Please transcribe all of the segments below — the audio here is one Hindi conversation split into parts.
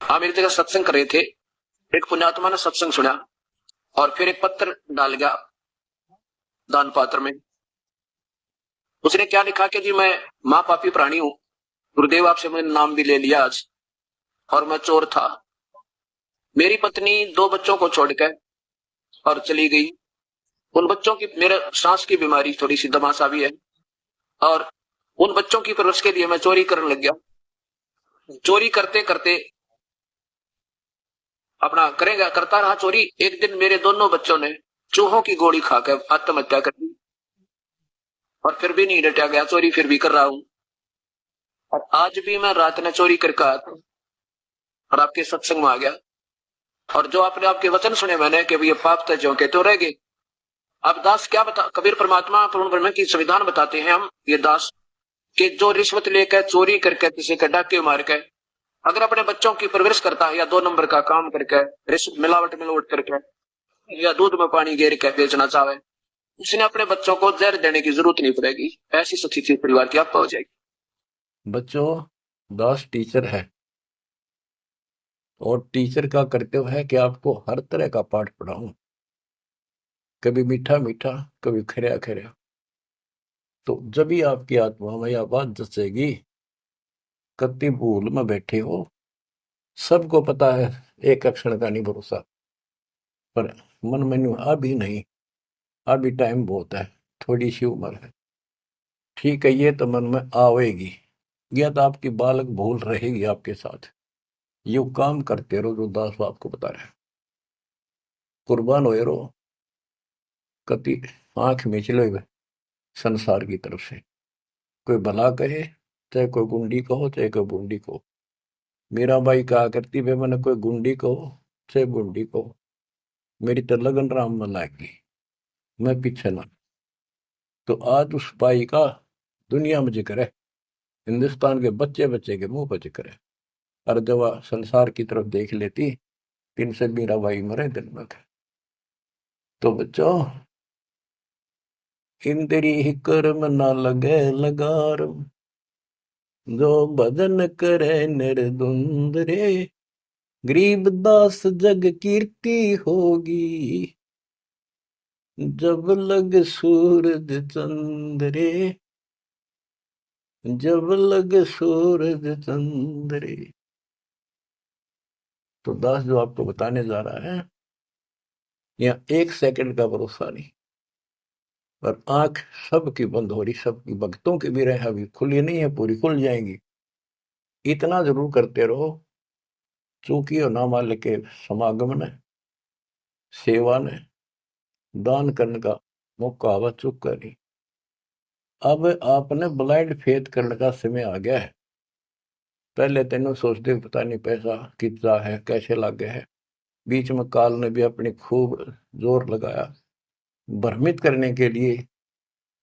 हाँ, मेरी जगह सत्संग कर रहे थे। एक पुण्यात्मा ने सत्संग सुना और फिर एक पत्र डाल गया दान पात्र में। उसने क्या लिखा कि जी मैं महापापी प्राणी हूँ, गुरुदेव आपसे मैंने नाम भी ले लिया आज, और मैं चोर था। मेरी पत्नी 2 बच्चों को छोड़कर और चली गई। उन बच्चों की मेरे सांस की बीमारी थोड़ी सी दमासा भी है, और उन बच्चों की परवरिश के लिए मैं चोरी करने लग गया। चोरी करते करते अपना करेगा करता रहा चोरी। एक दिन मेरे दोनों बच्चों ने चूहों की गोली खाकर आत्महत्या कर दी, और फिर भी नहीं डटा गया, चोरी फिर भी कर रहा हूं। और आज भी मैं रात में चोरी करके आया था और आपके सत्संग में आ गया। और जो आपने आपके वचन सुने मैंने कि ये पाप थे जो के तो रह गए। अब दास क्या बता, कबीर परमात्मा पूर्ण ब्रह्म की संविधान बताते हैं हम ये दास कि जो रिश्वत लेकर चोरी करके किसी का डाके मार के अगर अपने बच्चों की परवरिश करता है, या 2 नंबर का काम करके रिश्वत मिलावट मिलावट करके या दूध में पानी गेर के बेचना चाहे, उसने अपने बच्चों को जहर देने की जरूरत नहीं पड़ेगी। ऐसी स्थिति परिवार की आपको हो जाएगी। बच्चों, दास टीचर है और टीचर का कर्तव्य है कि आपको हर तरह का पाठ पढ़ाऊं, कभी मीठा मीठा, कभी खरा खरा। तो जब भी आपकी आत्मा में यह बात जचेगी, कति भूल में बैठे हो, सबको पता है एक अक्षर का नहीं भरोसा, पर मन में अभी नहीं, अभी टाइम बहुत है, थोड़ी सी उम्र है। ठीक है, ये तो मन में आवेगी, यह तो आपकी बालक भूल रहेगी आपके साथ। यू काम करते रहो जो दास आपको बता रहे हैं, कुर्बान हो रहो, कति आंख में चले हुए संसार की तरफ से। कोई भला कहे, चाहे कोई गुंडी कहो, चाहे कोई बूंदी कहो। मेरा भाई कहा करती वे, मैंने कोई गुंडी कहो चाहे बूंदी कहो, मेरी तो लगन राम में लागी, मैं पीछे ना। तो आज उस भाई का दुनिया में जिक्र है, हिंदुस्तान के बच्चे बच्चे के मुंह पर जिक्र है। और जब वह संसार की तरफ देख लेती, तीन से मेरा भाई मरे दिन में थे। तो बच्चों, इंद्री ही कर्म न लगे लगार, जो भजन करे निर्धुंद रे, गरीब दास जग कीर्ति होगी, जब लग सूरज चंद्रे, जब लग सूरज चंद्रे। तो दास जो आपको बताने जा रहा है, यहाँ 1 सेकंड का भरोसा नहीं। और आंख सबकी बंद हो रही, सबकी भक्तों की भी रहे, अभी खुली नहीं है, पूरी खुल जाएंगी। इतना जरूर करते रहो, चूंकि और नामाल के समागम ने, सेवा ने, दान करने का मौका आवा चुक करी। अब आपने ब्लाइंड फेथ करने का समय आ गया है। पहले तेनों सोचते पता नहीं पैसा कितना है, कैसे लागे है। बीच में काल ने भी अपनी खूब जोर लगाया, भ्रमित करने के लिए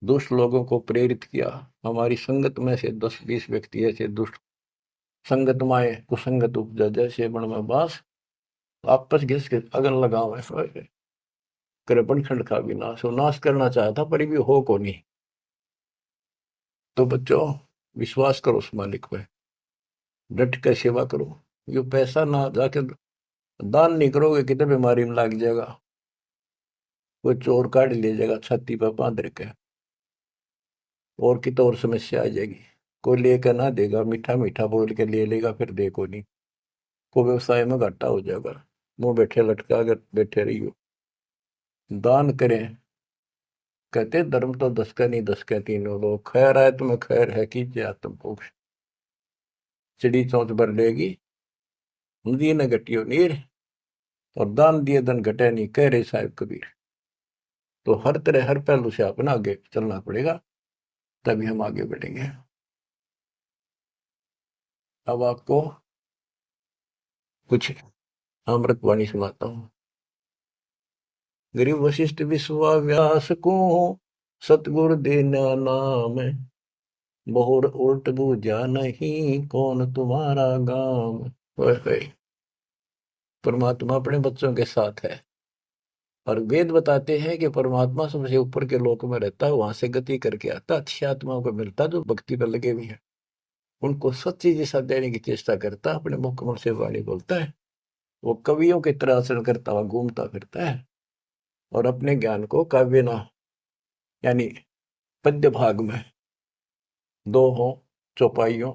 दुष्ट लोगों को प्रेरित किया। हमारी संगत में से 10-20 व्यक्ति ऐसे दुष्ट संगत माए कुसंगत उपजा, जैसे बण में बांस, आपस घिस के अगन लगावे, करे बनखंड का भी नाश हो। नाश करना चाहता पर भी हो को नहीं। तो बच्चों, विश्वास करो उस मालिक पे, डट कर सेवा करो। यो पैसा ना जाके दान नहीं करोगे, कितने बीमारी में लग जाएगा, कोई चोर काट ले जाएगा छाती पर बांध रखे, और कितने और समस्या आ जाएगी। कोई लेकर ना देगा, मीठा मीठा बोल के ले लेगा, फिर देखो नहीं, को व्यवसाय में घाटा हो जाएगा। मुंह बैठे लटका अगर बैठे रही हो। दान करें, कहते धर्म तो 10 का नहीं 10 का तीनों लोग, खैर है तुम्हें खैर है, कीजिए आत्म भोग, चिड़ी चौंच भर लेगी, नदी न घटियो नीर, और दान दिए धन घटे नहीं, कह रहे साहिब कबीर। तो हर तरह हर पहलू से अपना आगे चलना पड़ेगा, तभी हम आगे बढ़ेंगे। अब आपको कुछ अमृत वाणी सुनाता हूँ। गरीब वशिष्ठ विश्वा व्यास को, सतगुरु देना नाम, बहुर उल्ट बूझा नहीं, कौन तुम्हारा गाम। परमात्मा अपने बच्चों के साथ है, और वेद बताते हैं कि परमात्मा सबसे ऊपर के लोक में रहता है, वहां से गति करके आता, अच्छी आत्माओं को मिलता जो भक्ति पर लगे हुए हैं। उनको सच्ची दिशा देने की चेष्टा करता, अपने मुखमंड से वाणी बोलता है, वो कवियों की तरह आचरण करता हुआ घूमता फिरता है और अपने ज्ञान को काव्य ना यानी पद्य भाग में दोहों, चौपाइयों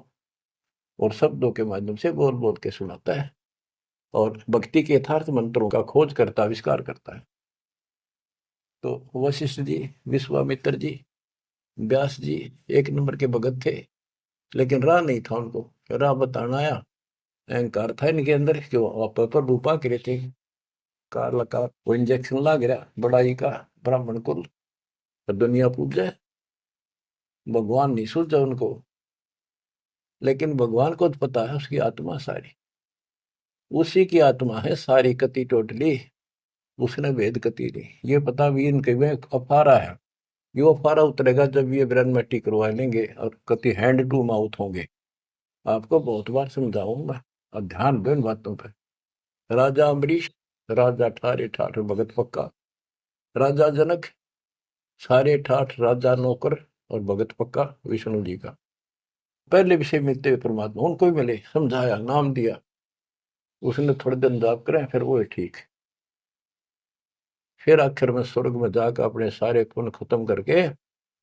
और शब्दों के माध्यम से बोल बोल के सुनाता है और भक्ति के यथार्थ मंत्रों का खोज करता, आविष्कार करता है। तो वशिष्ठ जी, विश्वामित्र जी, व्यास जी एक नंबर के भगत थे, लेकिन राह नहीं था उनको, राह बताना आया। अहंकार था इनके अंदर कि वो आप पर रूपा करे थे, कार लगा वो इंजेक्शन ला गिरा बड़ाई का, ब्राह्मण कुल दुनिया पूजे, भगवान नहीं सूझा उनको। लेकिन भगवान को तो पता है उसकी आत्मा सारी, उसी की आत्मा है सारी कति टोटली, उसने भेद कति नहीं। ये पता भी इनके में अफारा है, ये अफारा उतरेगा जब ये ब्रह्मटी करवा लेंगे और कति हैंड टू माउथ होंगे। आपको बहुत बार समझाऊंगा और ध्यान दो इन बातों पर। राजा अम्बरीश, राजा ठारे ठाठ भगत पक्का, राजा जनक सारे ठाठ राजा नौकर और भगत पक्का विष्णु जी का। पहले विषय मिलते हुए परमात्मा उनको भी मिले, समझाया, नाम दिया, उसने थोड़े दिन जाप करें फिर वो ठीक। फिर आखिर में स्वर्ग में जाकर अपने सारे पुण्य खत्म करके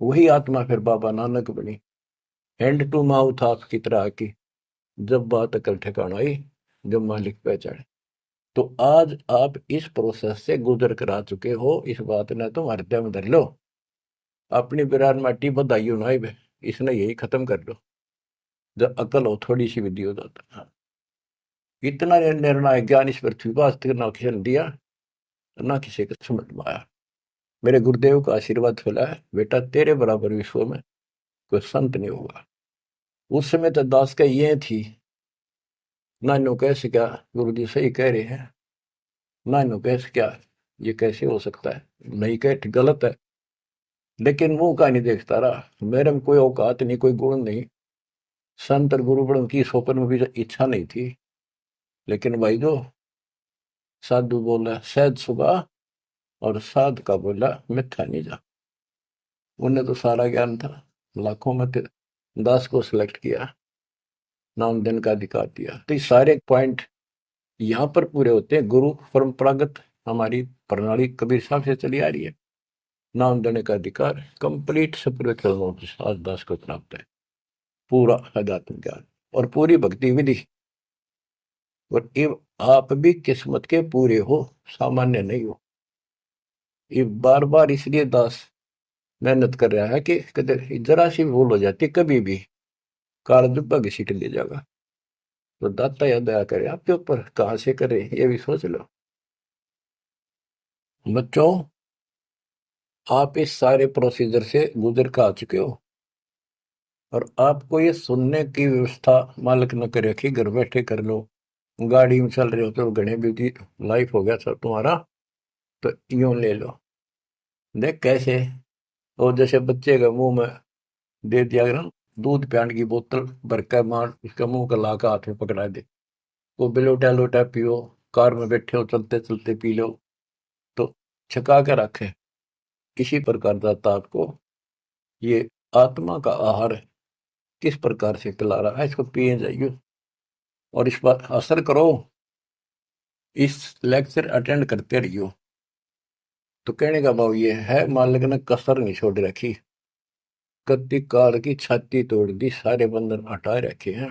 वही आत्मा फिर बाबा नानक बनी, हैंड टू माउथ आपकी तरह की। जब बात अकल ठिकाना आई, जब मालिक पहचाने। तो आज आप इस प्रोसेस से गुजर कर आ चुके हो, इस बात ने तुम हृदय में धर लो। अपनी बिरान माटी बधाइयो ना, इसने यही खत्म कर लो। जब अकल हो थोड़ी सी विधि हो जाता है। इतना निर्णायक ज्ञान इस पृथ्वी पर आज तक ना किसी ने दिया, ना किसी को समझ में आया। मेरे गुरुदेव का आशीर्वाद फैला है, बेटा तेरे बराबर विश्व में कोई संत नहीं होगा। उस समय तो दास का ये थी, नानू कैसे क्या गुरु जी सही कह रहे हैं, नानू कैसे क्या ये कैसे हो सकता है, नहीं कह गलत है। लेकिन मुंह का नहीं देखता रहा, मेरे में कोई औकात नहीं, कोई गुण नहीं, संत और गुरु बड़ों की सोपन में भी इच्छा नहीं थी। लेकिन भाई जो साधु बोला सहज सुबह और साध का बोला मिथ्या नहीं जा, उन्हें तो सारा ज्ञान था, लाखों में दास को सिलेक्ट किया, नाम देने का अधिकार दिया। तो ये सारे पॉइंट यहाँ पर पूरे होते हैं। गुरु परंपरागत हमारी प्रणाली कबीर साहब से चली आ रही है, नाम देने का अधिकार कंप्लीट स्पिरिचुअल नॉलेज आज दास को प्राप्त है, पूरा अध्यात्म ज्ञान और पूरी भक्ति विधि। और ये आप भी किस्मत के पूरे हो, सामान्य नहीं हो। ये बार बार इसलिए दास मेहनत कर रहा है कि कदर जरा सी भूल हो जाती कभी भी कार्य भाग्य सीट ले जाएगा। तो दाता या दया करे आपके ऊपर, कहां से करे ये भी सोच लो। बच्चों, आप इस सारे प्रोसीजर से गुजर कर आ चुके हो और आपको ये सुनने की व्यवस्था मालिक न कर रखी, घर बैठे कर लो। गाड़ी में चल रहे हो तो घने बिजी लाइफ हो गया सब तुम्हारा, तो यूं ले लो। देख कैसे, और जैसे बच्चे के मुंह में दे दिया ना दूध पियान की बोतल भर कर, मार उसका मुंह का लाकर हाथ में पकड़ा दे, वो बिलोटा लोटा पियो, कार में बैठे हो चलते चलते पी लो, तो छका के रखे। किसी प्रकार दाता आपको ये आत्मा का आहार किस प्रकार से खिला रहा है, इसको पिए जाइए और इस पर असर करो, इस लेक्चर अटेंड करते रहियो। तो कहने का भाव ये है, मालिक ने कसर नहीं छोड़ रखी, कत्ती काल की छाती तोड़ दी, सारे बंधन हटा रखे हैं।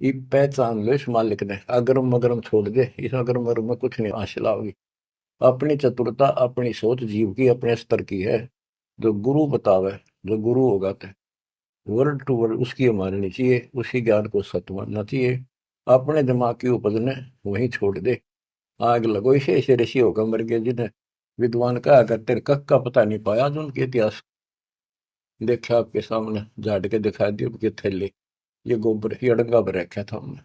ये पहचान लो इस मालिक ने, अगरम मगरम छोड़ दे, इस अगरम मगरम में कुछ नहीं हासिल होगी। अपनी चतुरता, अपनी सोच जीव की अपने स्तर की है, जो गुरु बतावे, जो गुरु होगा तो वर्ड टू वर्ड उसकी माननी चाहिए, उसी ज्ञान को सत्य मानना चाहिए। अपने दिमाग की उपज ने वहीं छोड़ दे। आग लगो इसे, ऐसे ऋषि होकर मर गए जिन्हें विद्वान कहा करते कख का पता नहीं पाया, जो उनके इतिहास देखा आपके सामने, झाड़ के दिखा दी उनके थैले, ये गोबर ही अड़ंगा पर रखा था हमने,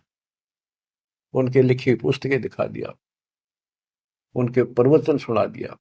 उनके लिखी हुई पुस्तकें दिखा दिया, उनके प्रवचन सुना दिया।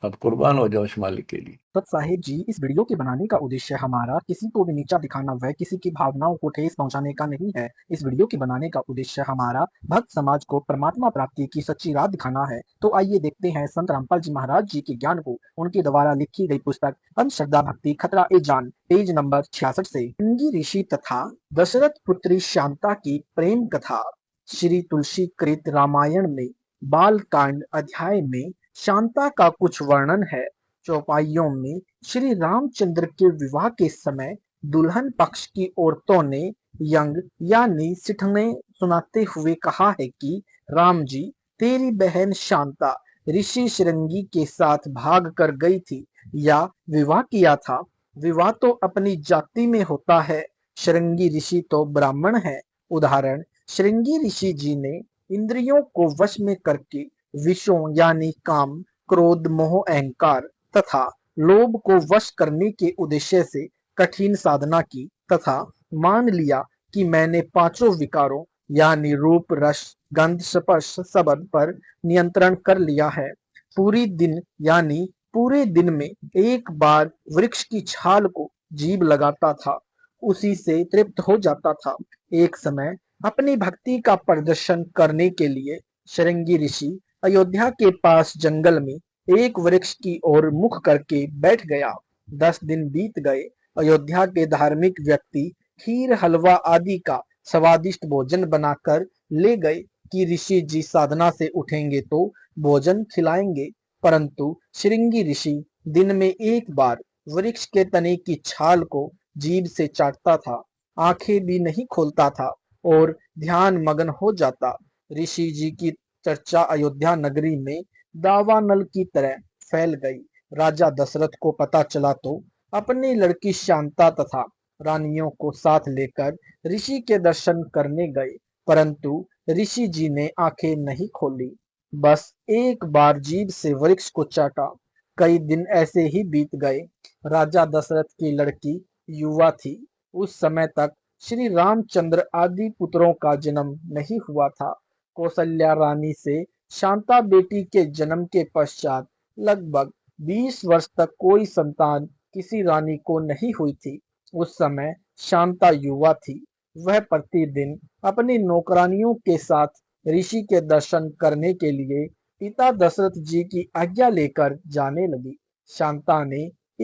अब कुर्बान हो जाओ इस मालिक के लिए। दत्त साहेब जी, इस वीडियो के बनाने का उद्देश्य हमारा किसी को भी नीचा दिखाना व किसी की भावनाओं को ठेस पहुंचाने का नहीं है। इस वीडियो के बनाने का उद्देश्य हमारा भक्त समाज को परमात्मा प्राप्ति की सच्ची राह दिखाना है। तो आइए देखते हैं संत रामपाल जी महाराज जी के ज्ञान को उनके द्वारा लिखी गई पुस्तक अंधश्रद्धा भक्ति खतरा ए जान, पेज नंबर 66 से। अंगी ऋषि तथा दशरथ पुत्री शांता की प्रेम कथा। श्री तुलसी कृत रामायण में बाल कांड अध्याय में शांता का कुछ वर्णन है। चौपाइयों में श्री रामचंद्र के विवाह के समय दुल्हन पक्ष की औरतों ने यंग यानी सिठने सुनाते हुए कहा है कि राम जी, तेरी बहन शांता ऋषि श्रृंगी के साथ भाग कर गई थी या विवाह किया था। विवाह तो अपनी जाति में होता है, श्रृंगी ऋषि तो ब्राह्मण है। उदाहरण, श्रृंगी ऋषि जी ने इंद्रियों को वश में करके विषयों यानी काम, क्रोध, मोह, अहंकार तथा लोभ को वश करने के उद्देश्य से कठिन साधना की तथा मान लिया कि मैंने पांचों विकारों यानी रूप, रस, गंध, स्पर्श, शब्द पर नियंत्रण कर लिया है। पूरे दिन में एक बार वृक्ष की छाल को जीभ लगाता था, उसी से तृप्त हो जाता था। एक समय अपनी भक्ति का प्रदर्शन करने के लिए श्रृंगी ऋषि अयोध्या के पास जंगल में एक वृक्ष की ओर मुख करके बैठ गया। 10 दिन बीत गए। अयोध्या के धार्मिक व्यक्ति खीर, हलवा आदि का स्वादिष्ट भोजन बनाकर ले गए कि ऋषि जी साधना से उठेंगे तो भोजन खिलाएंगे, परंतु श्रृंगी ऋषि दिन में एक बार वृक्ष के तने की छाल को जीभ से चाटता था, आंखें भी नहीं खोलता था और ध्यान मग्न हो जाता। ऋषि जी की चर्चा अयोध्या नगरी में दावानल की तरह फैल गई। राजा दशरथ को पता चला तो अपनी लड़की शांता तथा रानियों को साथ लेकर ऋषि के दर्शन करने गए, परंतु ऋषि जी ने आंखें नहीं खोली, बस एक बार जीभ से वृक्ष को चाटा। कई दिन ऐसे ही बीत गए। राजा दशरथ की लड़की युवा थी। उस समय तक श्री रामचंद्र आदि पुत्रों का जन्म नहीं हुआ था। कौशल्या रानी से शांता बेटी के जन्म के पश्चात लगभग 20 वर्ष तक कोई संतान किसी रानी को नहीं हुई थी। उस समय शांता युवा थी। वह प्रतिदिन अपनी नौकरानियों के साथ ऋषि के दर्शन करने के लिए पिता दशरथ जी की आज्ञा लेकर जाने लगी। शांता ने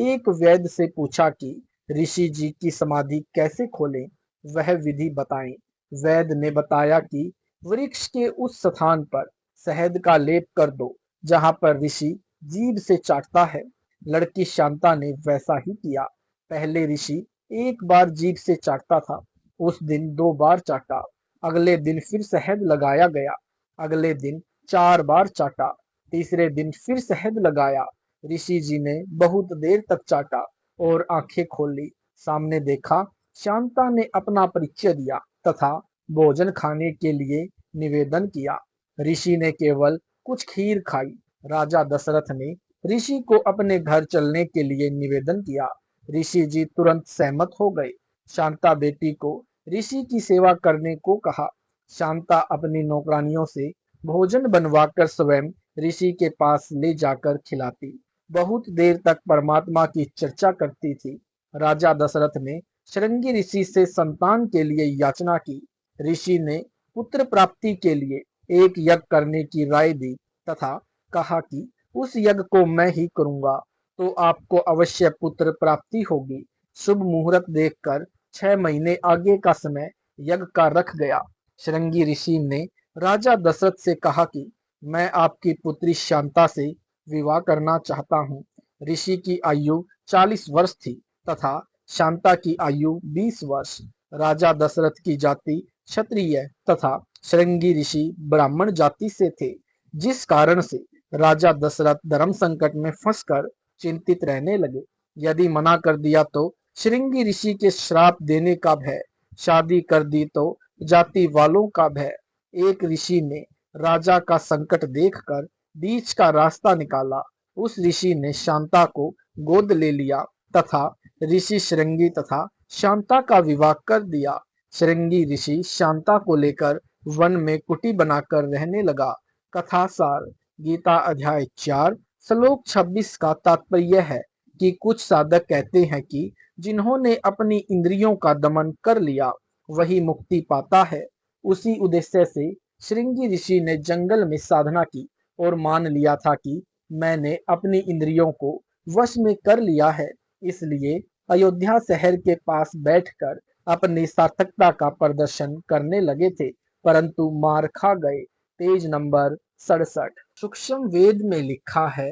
एक वैद्य से पूछा कि ऋषि जी की समाधि कैसे खोलें, वह विधि बताएं। वैद्य ने बताया कि वृक्ष के उस स्थान पर शहद का लेप कर दो जहां पर ऋषि जीभ से चाटता है। लड़की शांता ने वैसा ही किया। पहले ऋषि एक बार जीभ से चाटता था, उस दिन 2 बार चाटा। अगले दिन फिर शहद लगाया गया, अगले दिन 4 बार चाटा, तीसरे दिन फिर शहद लगाया। ऋषि जी ने बहुत देर तक चाटा और आंखें खोली। सामने देखा, शांता ने अपना परिचय दिया तथा भोजन खाने के लिए निवेदन किया। ऋषि ने केवल कुछ खीर खाई। राजा दशरथ ने ऋषि को अपने घर चलने के लिए निवेदन किया। ऋषि जी तुरंत सहमत हो गए। शांता बेटी को ऋषि की सेवा करने को कहा। शांता अपनी नौकरानियों से भोजन बनवाकर स्वयं ऋषि के पास ले जाकर खिलाती। बहुत देर तक परमात्मा की चर्चा करती थी। राजा दशरथ ने श्रृंगी ऋषि से संतान के लिए याचना की। ऋषि ने पुत्र प्राप्ति के लिए एक यज्ञ करने की राय दी तथा कहा कि उस यज्ञ को मैं ही करूंगा तो आपको अवश्य पुत्र प्राप्ति होगी। शुभ मुहूर्त देखकर 6 महीने आगे का समय यज्ञ का रख गया। श्रृंगी ऋषि ने राजा दशरथ से कहा कि मैं आपकी पुत्री शांता से विवाह करना चाहता हूँ। ऋषि की आयु 40 वर्ष थी तथा शांता की आयु 20 वर्ष। राजा दशरथ की जाति क्षत्रिय तथा श्रृंगी ऋषि ब्राह्मण जाति से थे, जिस कारण से राजा दशरथ धर्म संकट में फंसकर चिंतित रहने लगे। यदि मना कर दिया तो श्रृंगी ऋषि के श्राप देने का भय, शादी कर दी तो जाति वालों का भय। एक ऋषि ने राजा का संकट देखकर बीच का रास्ता निकाला। उस ऋषि ने शांता को गोद ले लिया तथा ऋषि श्रृंगी तथा शांता का विवाह कर दिया। श्रृंगी ऋषि शांता को लेकर वन में कुटी बनाकर रहने लगा। कथा सार, गीता अध्याय 4 श्लोक 26 का तात्पर्य है कि कुछ साधक कहते हैं कि जिन्होंने अपनी इंद्रियों का दमन कर लिया वही मुक्ति पाता है। उसी उद्देश्य से श्रृंगी ऋषि ने जंगल में साधना की और मान लिया था कि मैंने अपनी इंद्रियों को वश में कर लिया है, इसलिए अयोध्या शहर के पास बैठकर अपनी सार्थकता का प्रदर्शन करने लगे थे, परंतु मार खा गए। Page number 67। सूक्ष्म वेद में लिखा है,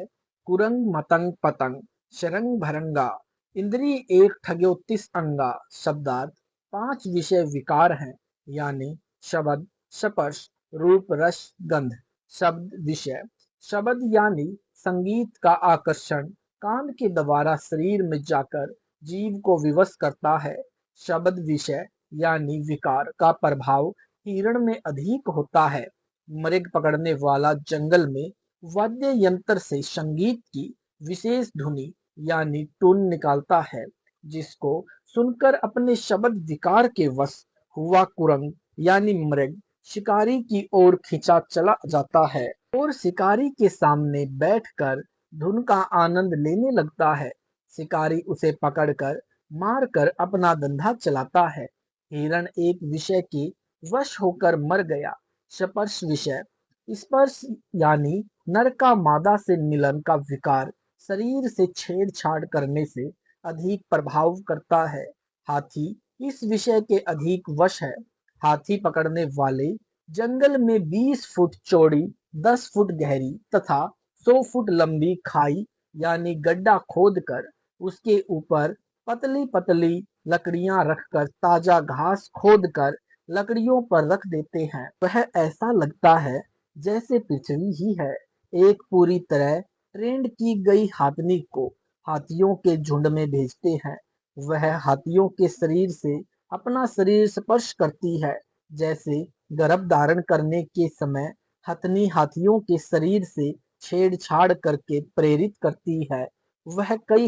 कुरंग मतंग पतंग शरंग भरंगा इंद्री एक ठग्योतीस अंगा। शब्दार्थ 5 विषय विकार हैं, यानी शब्द, स्पर्श, रूप, रस, गंध। शब्द विषय, शब्द यानी संगीत का आकर्षण कान के द्वारा शरीर में जाकर जीव को विवश करता है। शब्द विषय यानी विकार का प्रभाव हिरण में अधिक होता है। मृग पकड़ने वाला जंगल में वाद्य यंत्र से संगीत की विशेष धुनी यानी टून निकालता है, जिसको सुनकर अपने शब्द विकार के वश हुआ कुरंग यानी मृग शिकारी की ओर खींचा चला जाता है और शिकारी के सामने बैठकर धुन का आनंद लेने लगता है। शिकारी उसे पकड़कर मारकर अपना धंधा चलाता है। हिरण एक विषय के वश होकर मर गया। स्पर्श विषय, स्पर्श यानी नर का मादा से मिलन का विकार शरीर से छेड़छाड़ करने से अधिक प्रभाव करता है। हाथी इस विषय के अधिक वश है। हाथी पकड़ने वाले जंगल में 20 फुट चौड़ी, 10 फुट गहरी तथा 100 फुट लंबी खाई यानी गड्ढा खोदकर उसके ऊपर पतली पतली लकड़ियां रखकर ताजा घास खोदकर लकड़ियों पर रख देते हैं। वह ऐसा लगता है जैसे पृथ्वी ही है। एक पूरी तरह ट्रेंड की गई हाथनी को हाथियों के झुंड में भेजते हैं। वह हाथियों के शरीर से अपना शरीर स्पर्श करती है, जैसे गर्भ धारण करने के समय हथनी हाथियों के शरीर से छेड़छाड़ करके प्रेरित करती है। वह कई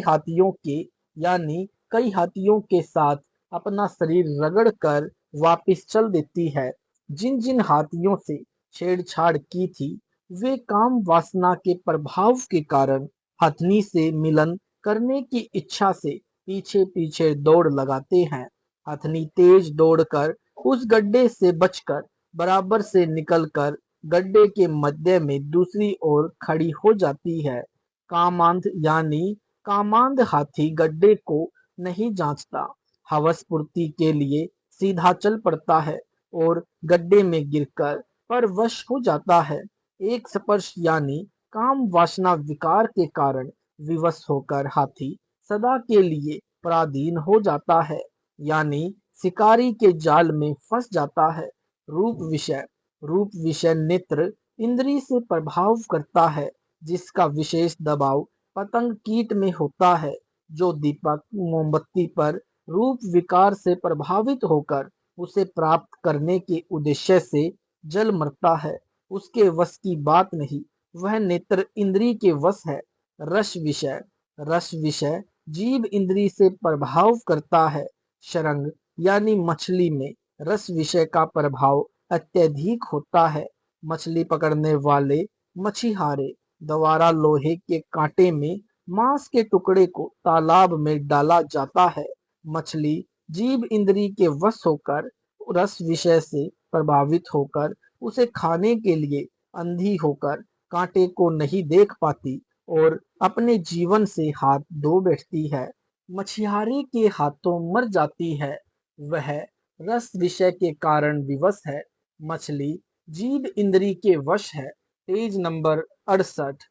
हाथियों के साथ अपना शरीर रगड़ कर वापिस चल देती है। जिन जिन हाथियों से छेड़छाड़ की थी वे काम वासना के प्रभाव के कारण हथनी से मिलन करने की इच्छा से पीछे पीछे दौड़ लगाते हैं। हथनी तेज दौड़कर उस गड्ढे से बचकर बराबर से निकलकर गड्ढे के मध्य में दूसरी ओर खड़ी हो जाती है। कामांध यानी कामांध हाथी गड्ढे को नहीं जांचता, हवस पूर्ति के लिए सीधा चल पड़ता है और गड्ढे में गिरकर परवश हो जाता है। एक स्पर्श यानी काम वासना विकार के कारण विवश होकर हाथी सदा के लिए पराधीन हो जाता है, यानी शिकारी के जाल में फंस जाता है। रूप विषय नेत्र इंद्री से प्रभाव करता है, जिसका विशेष दबाव पतंग कीट में होता है। जो दीपक मोमबत्ती पर रूप विकार से प्रभावित होकर उसे प्राप्त करने के उद्देश्य से जल मरता है, उसके वश की बात नहीं, वह नेत्र इंद्री के वश है। रस विषय जीव इंद्री से प्रभाव करता है। शरंग यानी मछली में रस विषय का प्रभाव अत्यधिक होता है। मछली पकड़ने वाले मछिहारे द्वारा लोहे के कांटे में मांस के टुकड़े को तालाब में डाला जाता है। मछली जीव इंद्री के वश होकर रस विषय से प्रभावित होकर उसे खाने के लिए अंधी होकर कांटे को नहीं देख पाती और अपने जीवन से हाथ धो बैठती है। मछियारे के हाथों मर जाती है। वह रस विषय के कारण विवश है। मछली जीव इंद्री के वश है। Page number 68।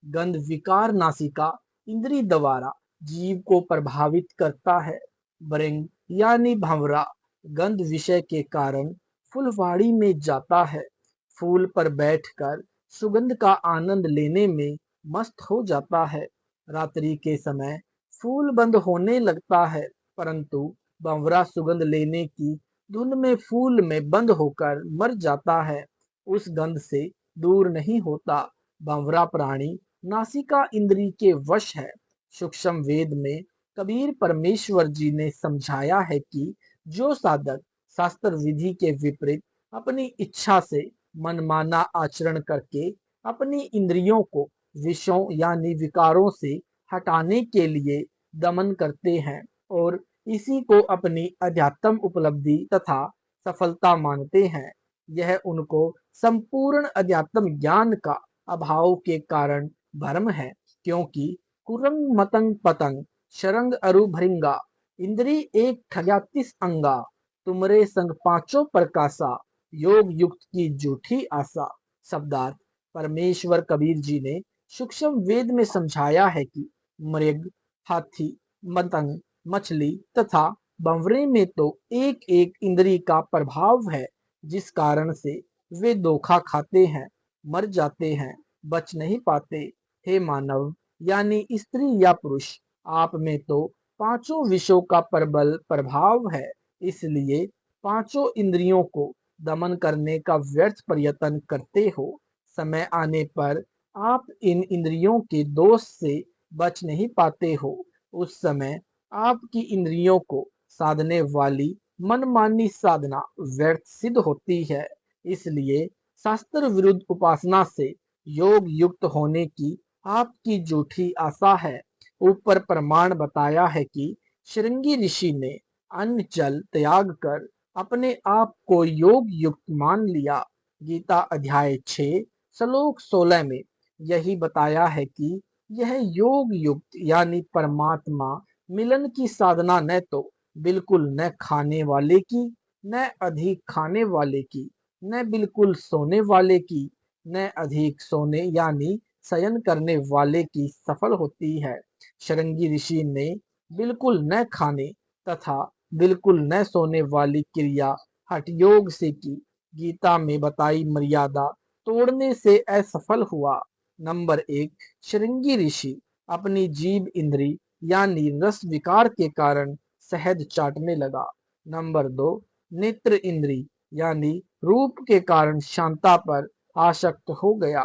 गंध विकार नासिका इंद्री द्वारा जीव को प्रभावित करता है। ब्रह्म यानी भंवरा गंध विषय के कारण फुलवाड़ी में जाता है। फूल पर बैठकर सुगंध का आनंद लेने में मस्त हो जाता है। रात्रि के समय फूल बंद होने लगता है, परंतु भंवरा सुगंध लेने की धुन में फूल में बंद होकर मर जाता है। उस गंध से दूर नहीं होता। भंवरा प्राणी नासिका इंद्री के वश है। सूक्ष्म वेद में कबीर परमेश्वर जी ने समझाया है कि जो साधक शास्त्र विधि के विपरीत अपनी इच्छा से मनमाना आचरण करके अपनी इंद्रियों को विषयों यानी विकारों से हटाने के लिए दमन करते हैं और इसी को अपनी अध्यात्म उपलब्धि तथा सफलता मानते हैं। यह उनको संपूर्ण अध्यात्म ज्ञान का अभाव के कारण भ्रम है, क्योंकि कुरंग मतंग पतंग शरंग अरु भृंगा इंद्री एक ठग्यातिस अंगा तुमरे संग पांचों प्रकाशा योग युक्त की जूठी आशा। शब्दार्थ। परमेश्वर कबीर जी ने सूक्ष्म वेद में समझाया है कि मृग, हाथी, मतंग, मछली तथा भंवरे में तो एक एक इंद्री का प्रभाव है, जिस कारण से वे धोखा खाते हैं, मर जाते हैं, बच नहीं पाते। हे मानव यानी स्त्री या पुरुष, आप में तो पांचों विषयों का प्रबल प्रभाव है, इसलिए पांचों इंद्रियों को दमन करने का व्यर्थ प्रयत्न करते हो। समय आने पर आप इन इंद्रियों के दोष से बच नहीं पाते हो। उस समय आपकी इंद्रियों को साधने वाली मनमानी साधना व्यर्थ सिद्ध होती है। इसलिए शास्त्र विरुद्ध उपासना से योग युक्त होने की आपकी झूठी आशा है। ऊपर प्रमाण बताया है कि श्रृंगी ऋषि ने अन्न जल त्याग कर अपने आप को योग युक्त मान लिया। गीता अध्याय 6 श्लोक 16 में यही बताया है कि यह योग युक्त यानी परमात्मा मिलन की साधना न तो बिल्कुल न खाने वाले की, न अधिक खाने वाले की, न बिल्कुल सोने वाले की, न अधिक सोने यानी शयन करने वाले की सफल होती है। शृंगी ऋषि ने बिल्कुल न खाने तथा बिल्कुल न सोने वाली क्रिया हठ योग से की। गीता में बताई मर्यादा तोड़ने से असफल हुआ। नंबर 1, शृंगी ऋषि अपनी जीभ इंद्री यानी रस विकार के कारण शहद चाटने लगा। नंबर 2, नेत्र इंद्री यानी रूप के कारण शांता पर आसक्त हो गया,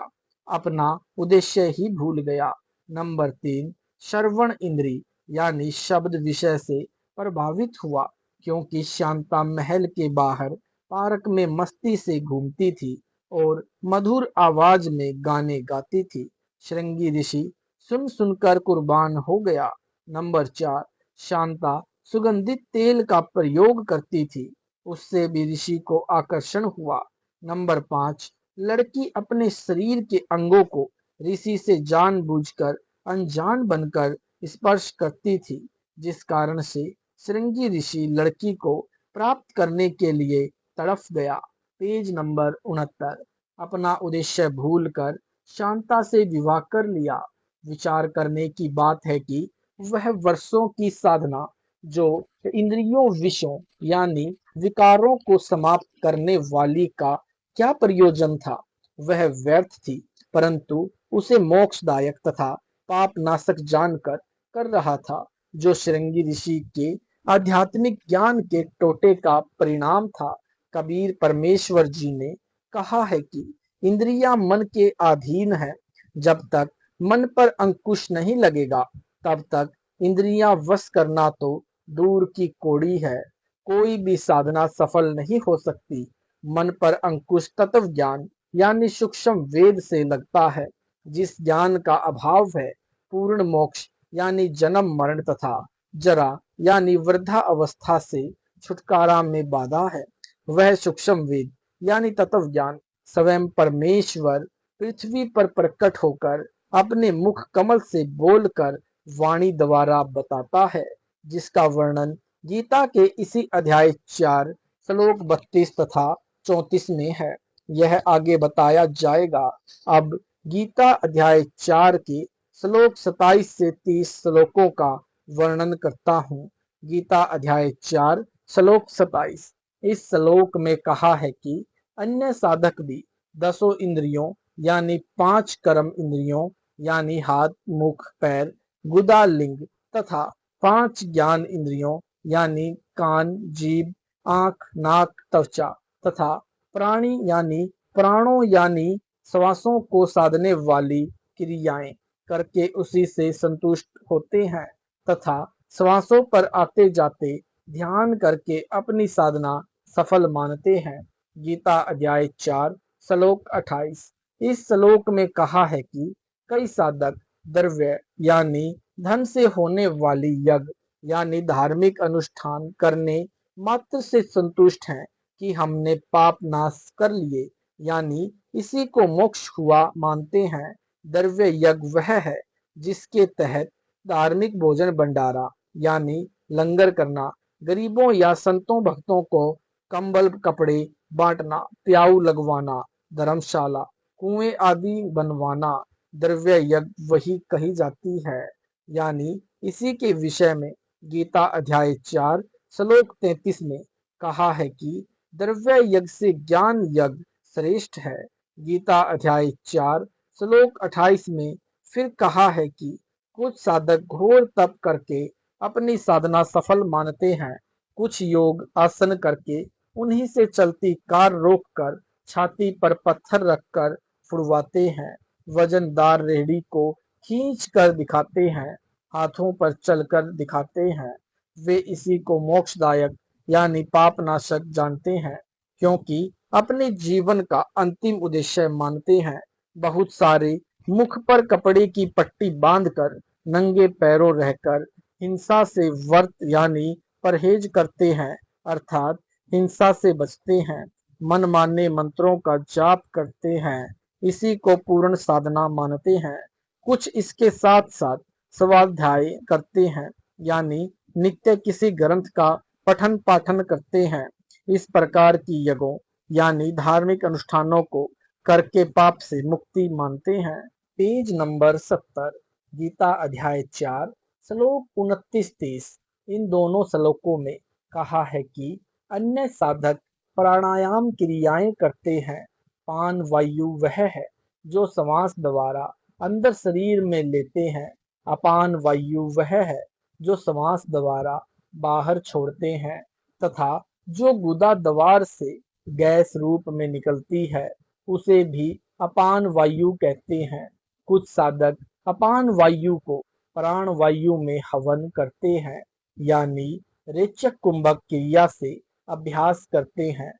अपना उद्देश्य ही भूल गया। नंबर 3, श्रवण इंद्री यानी शब्द विषय से प्रभावित हुआ, क्योंकि शांता महल के बाहर पार्क में मस्ती से घूमती थी और मधुर आवाज में गाने गाती थी। श्रृंगी ऋषि सुन सुनकर कुर्बान हो गया। नंबर 4, शांता सुगंधित तेल का प्रयोग करती थी, उससे भी ऋषि को आकर्षण हुआ। नंबर 5, लड़की अपने शरीर के अंगों को ऋषि से जानबूझकर अनजान बनकर स्पर्श करती थी, जिस कारण से श्रृंगी ऋषि लड़की को प्राप्त करने के लिए तड़फ गया। पेज नंबर 69, अपना उद्देश्य भूलकर शांता से विवाह कर लिया। विचार करने की बात है कि वह वर्षों की साधना जो इंद्रियों विषयों यानी विकारों को समाप्त करने वाली का क्या प्रयोजन था, वह व्यर्थ थी, परंतु उसे मोक्षदायक तथा पाप नाशक जानकर कर रहा था, जो श्रृंगी ऋषि के आध्यात्मिक ज्ञान के टोटे का परिणाम था। कबीर परमेश्वर जी ने कहा है कि इंद्रियां मन के अधीन है, जब तक मन पर अंकुश नहीं लगेगा तब तक इंद्रियां वश करना तो दूर की कौड़ी है, कोई भी साधना सफल नहीं हो सकती। मन पर अंकुश तत्व ज्ञान यानी सूक्ष्म वेद से लगता है, जिस ज्ञान का अभाव है पूर्ण मोक्ष यानी जन्म मरण तथा जरा यानी वृद्धा अवस्था से छुटकारा में बाधा है। वह सूक्ष्म वेद यानी तत्व ज्ञान स्वयं परमेश्वर पृथ्वी पर प्रकट होकर अपने मुख कमल से बोलकर वाणी द्वारा बताता है, जिसका वर्णन गीता के इसी अध्याय 4 श्लोक 32 तथा 34 में है। यह आगे बताया जाएगा। अब गीता अध्याय 4 के श्लोक 27 से 30 श्लोकों का वर्णन करता हूँ। गीता अध्याय 4 श्लोक 27। इस श्लोक में कहा है कि अन्य साधक भी 10 इंद्रियों यानी 5 कर्म इंद्रियों यानी हाथ, मुख, पैर, गुदा, लिंग तथा 5 ज्ञान इंद्रियों यानी कान, जीभ, आंख, नाक, त्वचा तथा प्राणी यानी प्राणों यानी श्वासों को साधने वाली क्रियाएं करके उसी से संतुष्ट होते हैं तथा श्वासों पर आते जाते ध्यान करके अपनी साधना सफल मानते हैं। गीता अध्याय 4 श्लोक 28। इस श्लोक में कहा है कि कई साधक द्रव्य यानी धन से होने वाली यज्ञ यानी धार्मिक अनुष्ठान करने मात्र से संतुष्ट हैं कि हमने पाप नाश कर लिए, यानी इसी को मोक्ष हुआ मानते हैं। द्रव्य यज्ञ वह है जिसके तहत धार्मिक भोजन भंडारा यानी लंगर करना, गरीबों या संतों भक्तों को कंबल कपड़े बांटना, प्याऊ लगवाना, धर्मशाला कुएं आदि बनवाना द्रव्य यज्ञ वही कही जाती है। यानी इसी के विषय में गीता अध्याय 4 श्लोक 33 में कहा है कि द्रव्य यज्ञ से ज्ञान यज्ञ श्रेष्ठ है। गीता अध्याय 4 श्लोक 28 में फिर कहा है कि कुछ साधक घोर तप करके अपनी साधना सफल मानते हैं, कुछ योग आसन करके उन्हीं से चलती कार रोक कर छाती पर पत्थर रखकर फुड़वाते हैं, वजनदार रेहड़ी को खींच कर दिखाते हैं, हाथों पर चलकर दिखाते हैं। वे इसी को मोक्षदायक यानी पाप नाशक जानते हैं, क्योंकि अपने जीवन का अंतिम उद्देश्य मानते हैं। बहुत सारे मुख पर कपड़े की पट्टी बांधकर नंगे पैरों रहकर हिंसा से व्रत यानी परहेज करते हैं, अर्थात हिंसा से बचते हैं, मनमाने मंत्रों का जाप करते हैं, इसी को पूर्ण साधना मानते हैं। कुछ इसके साथ साथ स्वाध्याय करते हैं, यानी नित्य किसी ग्रंथ का पठन पाठन करते हैं। इस प्रकार की यज्ञों यानी धार्मिक अनुष्ठानों को करके पाप से मुक्ति मानते हैं। पेज नंबर 70 गीता अध्याय 4 श्लोक 29-30 इन दोनों श्लोकों में कहा है कि अन्य साधक प्राणायाम क्रियाएं करते हैं। पान वायु वह है जो श्वास द्वारा अंदर शरीर में लेते हैं, अपान वायु वह है जो श्वास द्वारा बाहर छोड़ते हैं, तथा जो गुदा द्वार से गैस रूप में निकलती है उसे भी अपान वायु कहते हैं। कुछ साधक अपान वायु को प्राण वायु में हवन करते हैं, यानी रेचक कुंभक क्रिया से अभ्यास करते हैं।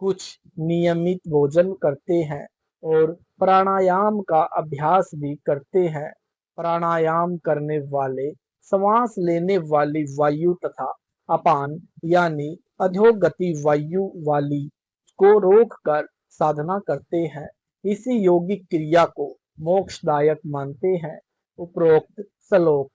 कुछ नियमित भोजन करते हैं और प्राणायाम का अभ्यास भी करते हैं। प्राणायाम करने वाले श्वास लेने वाली वायु तथा अपान यानी अधोगति वायु वाली को रोककर साधना करते हैं। इसी योगिक क्रिया को मोक्षदायक मानते हैं। उपरोक्त श्लोक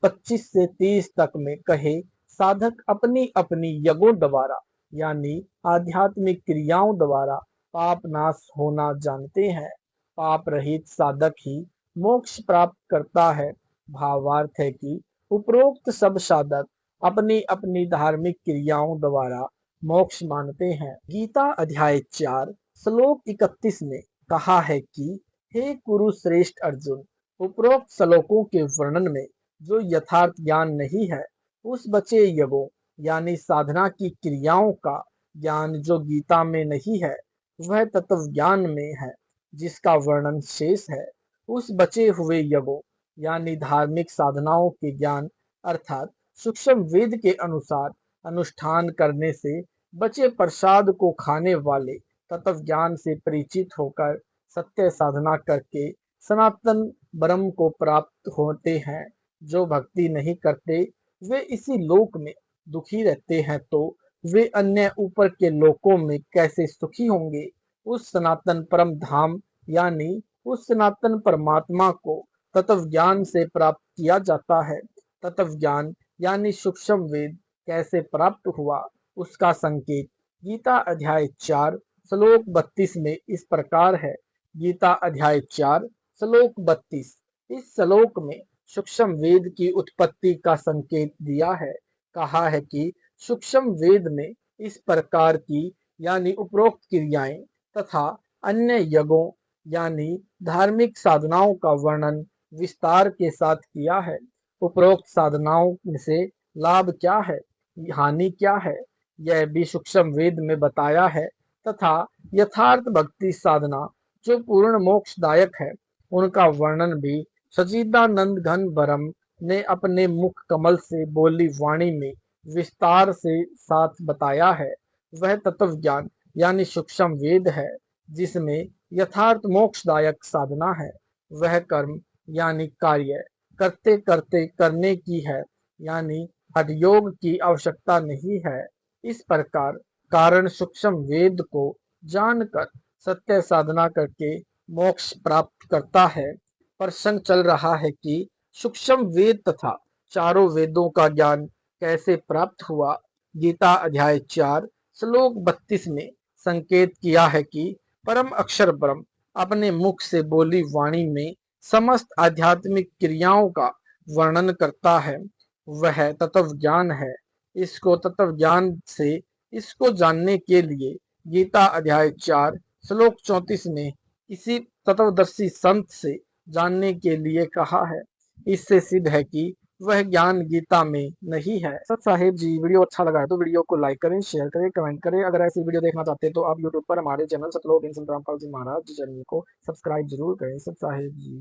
25 से 30 तक में कहे साधक अपनी अपनी यज्ञों द्वारा यानी आध्यात्मिक क्रियाओं द्वारा पाप नाश होना जानते हैं। पाप रहित साधक ही मोक्ष प्राप्त करता है। भावार्थ है कि उपरोक्त सब साधक अपनी अपनी धार्मिक क्रियाओं द्वारा मोक्ष मानते हैं। गीता अध्याय 4 श्लोक 31 में कहा है कि हे कुरु श्रेष्ठ अर्जुन, उपरोक्त श्लोकों के वर्णन में जो यथार्थ ज्ञान नहीं है उस बचे यज्ञों यानी साधना की क्रियाओं का ज्ञान जो गीता में नहीं है वह तत्व ज्ञान में है जिसका वर्णन शेष है। उस बचे हुए यज्ञों यानी धार्मिक साधनाओं के ज्ञान अर्थात सूक्ष्म वेद के अनुसार अनुष्ठान करने से बचे प्रसाद को खाने वाले तत्व ज्ञान से परिचित होकर सत्य साधना करके सनातन ब्रह्म को प्राप्त होते हैं। जो भक्ति नहीं करते वे इसी लोक में दुखी रहते हैं, तो वे अन्य ऊपर के लोकों में कैसे सुखी होंगे। उस सनातन परम धाम यानी उस सनातन परमात्मा को तत्व ज्ञान से प्राप्त किया जाता है। तत्व ज्ञान यानी सूक्ष्म वेद कैसे प्राप्त हुआ उसका संकेत गीता अध्याय 4 श्लोक 32 में इस प्रकार है। गीता अध्याय 4 श्लोक 32 इस श्लोक में सूक्ष्म वेद की उत्पत्ति का संकेत दिया है। कहा है कि सूक्ष्म वेद में इस प्रकार की यानी उपरोक्त क्रियाएं तथा अन्य यज्ञों यानी धार्मिक साधनाओं का वर्णन विस्तार के साथ किया है। उपरोक्त साधनाओं से लाभ क्या है, हानि क्या है, यह भी सूक्ष्म वेद में बताया है तथा यथार्थ भक्ति साधना जो पूर्ण मोक्षदायक है उनका वर्णन भी सच्चिदानंद घन ब्रह्म ने अपने मुख कमल से बोली वाणी में विस्तार से साथ बताया है। वह तत्व ज्ञान यानी सूक्ष्म वेद है जिसमें यथार्थ मोक्षदायक साधना है। वह कर्म यानी कार्य करते करते करने की है, यानी हठयोग की आवश्यकता नहीं है। इस प्रकार कारण सूक्ष्म वेद को जानकर सत्य साधना करके मोक्ष प्राप्त करता है। प्रसंग चल रहा है कि सूक्ष्म वेद तथा चारों वेदों का ज्ञान कैसे प्राप्त हुआ। गीता अध्याय 4 श्लोक 32 में संकेत किया है कि परम अक्षर ब्रह्म अपने मुख से बोली वाणी में समस्त आध्यात्मिक क्रियाओं का वर्णन करता है। वह तत्व ज्ञान है। इसको तत्व ज्ञान से इसको जानने के लिए गीता अध्याय 4 श्लोक 34 में किसी तत्वदर्शी संत से जानने के लिए कहा है। इससे सिद्ध है कि वह ज्ञान गीता में नहीं है। सत साहिब जी, वीडियो अच्छा लगा है तो वीडियो को लाइक करें, शेयर करें, कमेंट करें। अगर ऐसी वीडियो देखना चाहते हैं तो आप यूट्यूब पर हमारे चैनल सतलोक इंसान रामपाल जी महाराज चैनल को सब्सक्राइब जरूर करें। सत साहिब जी।